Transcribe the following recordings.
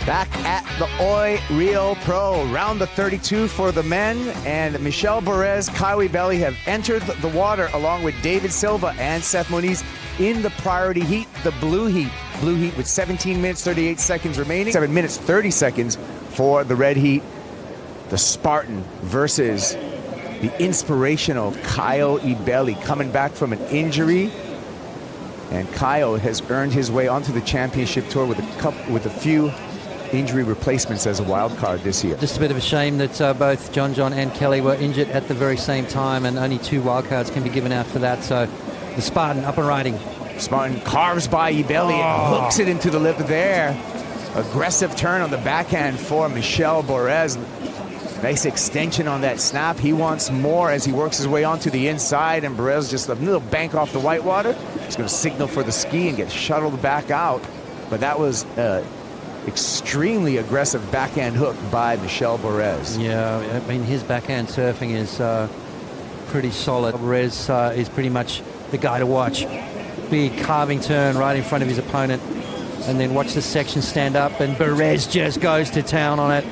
Back at the Oi Rio Pro, round of 32 for the men, and Michel Bourez, Caio Ibelli have entered the water along with David Silva and Seth Moniz in the priority heat, the blue heat. Blue heat with 17 minutes, 38 seconds remaining. 7 minutes, 30 seconds for the red heat. The Spartan versus the inspirational Caio Ibelli coming back from an injury. And Caio has earned his way onto the championship tour with a few injury replacements as a wild card this year. Just a bit of a shame that both John and Kelly were injured at the very same time, and only 2 wild cards can be given out for that. So the Spartan up and riding. Spartan carves by Ibelli and hooks it into the lip there. Aggressive turn on the backhand for Michel Bourez. Nice extension on that snap. He wants more as he works his way onto the inside, and Bourez just a little bank off the whitewater. He's going to signal for the ski and get shuttled back out. But that was extremely aggressive backhand hook by Michel Bourez. Yeah, I mean, his backhand surfing is pretty solid. Bourez is pretty much the guy to watch. Big carving turn right in front of his opponent, and then watch the section stand up, and Bourez just goes to town on it.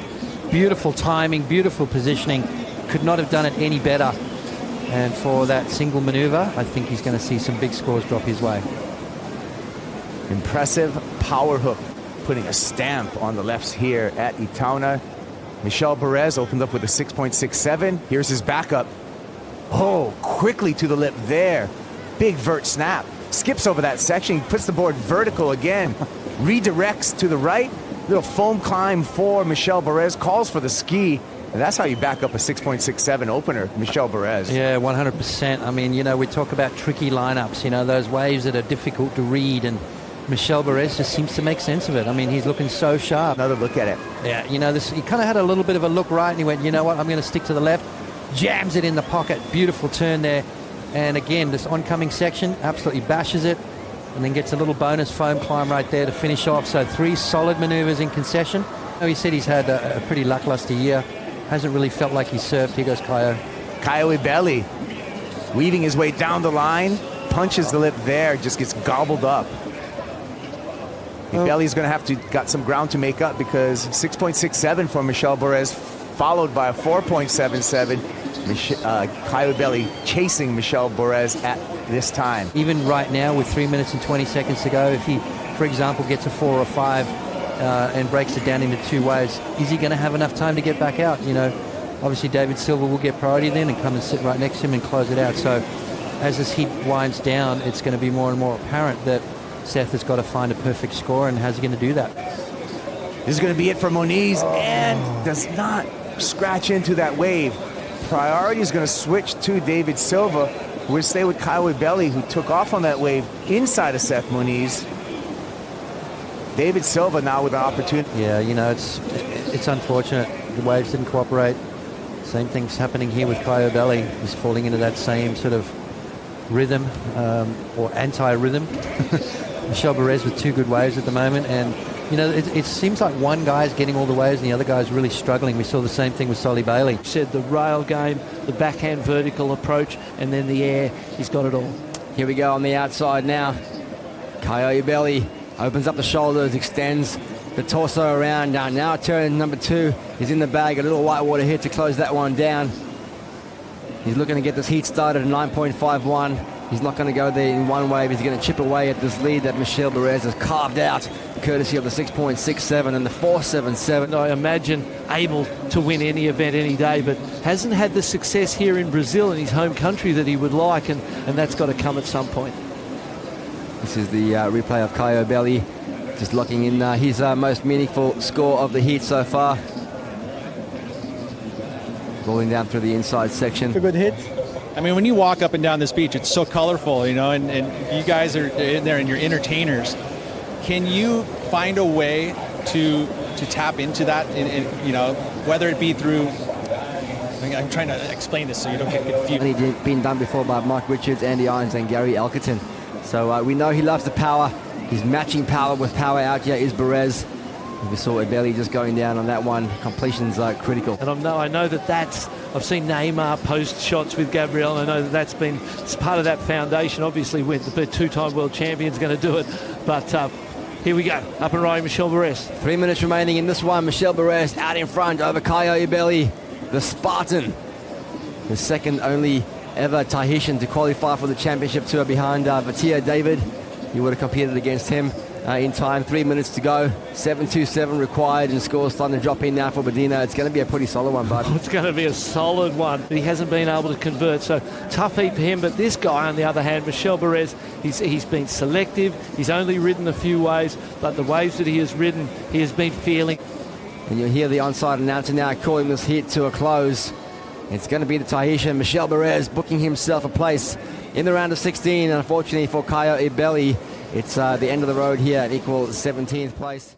Beautiful timing, beautiful positioning. Could not have done it any better. And for that single maneuver, I think he's going to see some big scores drop his way. Impressive power hook, putting a stamp on the lefts here at Itauna. Michel Bourez opened up with a 6.67. Here's his backup. Oh, quickly to the lip there. Big vert snap. Skips over that section. He puts the board vertical again. Redirects to the right. Little foam climb for Michel Bourez. Calls for the ski. And that's how you back up a 6.67 opener, Michel Bourez. Yeah, 100%. I mean, you know, we talk about tricky lineups, you know, those waves that are difficult to read, and Michel Bourez just seems to make sense of it. I mean, he's looking so sharp. Another look at it. Yeah, you know, he kind of had a little bit of a look right, and he went, you know what, I'm going to stick to the left. Jams it in the pocket. Beautiful turn there. And again, this oncoming section absolutely bashes it, and then gets a little bonus foam climb right there to finish off. So 3 solid maneuvers in concession. He said he's had a pretty lackluster year. Hasn't really felt like he's surfed. Here goes Caio. Caio Ibelli weaving his way down the line, punches the lip there, just gets gobbled up. Ibelli's going to have to got some ground to make up, because 6.67 for Michel Bourez, followed by a 4.77. Caio Ibelli chasing Michel Bourez at this time. Even right now, with 3 minutes and 20 seconds to go, if he, for example, gets a 4 or 5 and breaks it down into 2 waves, is he going to have enough time to get back out? You know, obviously David Silva will get priority then and come and sit right next to him and close it out. So as this heat winds down, it's going to be more and more apparent that Seth has got to find a perfect score, and how's he going to do that? This is going to be it for Moniz, and does not scratch into that wave. Priority is going to switch to David Silva, who will stay with Caio Ibelli, who took off on that wave inside of Seth Moniz. David Silva now with an opportunity. Yeah, you know, it's unfortunate. The waves didn't cooperate. Same thing's happening here with Caio Ibelli. He's falling into that same sort of rhythm, or anti-rhythm. Michel Bourez with 2 good waves at the moment, and you know, it seems like one guy's getting all the waves and the other guy's really struggling. We saw the same thing with Solly Bailey. Said the rail game, the backhand vertical approach, and then the air. He's got it all. Here we go on the outside now. Caio Ibelli opens up the shoulders, extends the torso around. Now turn number 2 is in the bag. A little whitewater here to close that one down. He's looking to get this heat started at 9.51. He's not going to go there in one wave. He's going to chip away at this lead that Michel Bourez has carved out, courtesy of the 6.67 and the 4.77. I imagine able to win any event any day, but hasn't had the success here in Brazil, in his home country, that he would like, and that's got to come at some point. This is the replay of Caio Ibelli, just locking in his most meaningful score of the heat so far. Rolling down through the inside section. A good hit. I mean, when you walk up and down this beach, it's so colorful, you know, and you guys are in there and you're entertainers. Can you find a way to tap into that, you know, whether it be through, I'm trying to explain this so you don't get confused. It's been done before by Mike Richards, Andy Irons, and Gary Elkerton. So we know he loves the power. He's matching power with power out here is Bourez. We saw Ibelli just going down on that one. Completions are critical. And I know that's, I've seen Neymar post shots with Gabriel. I know that's been, it's part of that foundation. Obviously, with the 2-time world champion's going to do it. But Here we go. Up and riding Michel Bourez. 3 minutes remaining in this one. Michel Bourez out in front over Caio Ibelli, the Spartan. The second only ever Tahitian to qualify for the championship tour behind Vatia David. You would have competed against him in time. 3 minutes to go. 7.27 required, and scores starting to drop in now for Medina. It's going to be a pretty solid one, bud. It's going to be a solid one. He hasn't been able to convert, so tough heat for him. But this guy, on the other hand, Michel Bourez, he's been selective. He's only ridden a few waves, but the waves that he has ridden, he has been feeling. And you'll hear the onside announcer now calling this hit to a close. It's going to be the Tahitian, Michel Bourez, booking himself a place in the round of 16. Unfortunately for Caio Ibelli, it's the end of the road here at equal 17th place.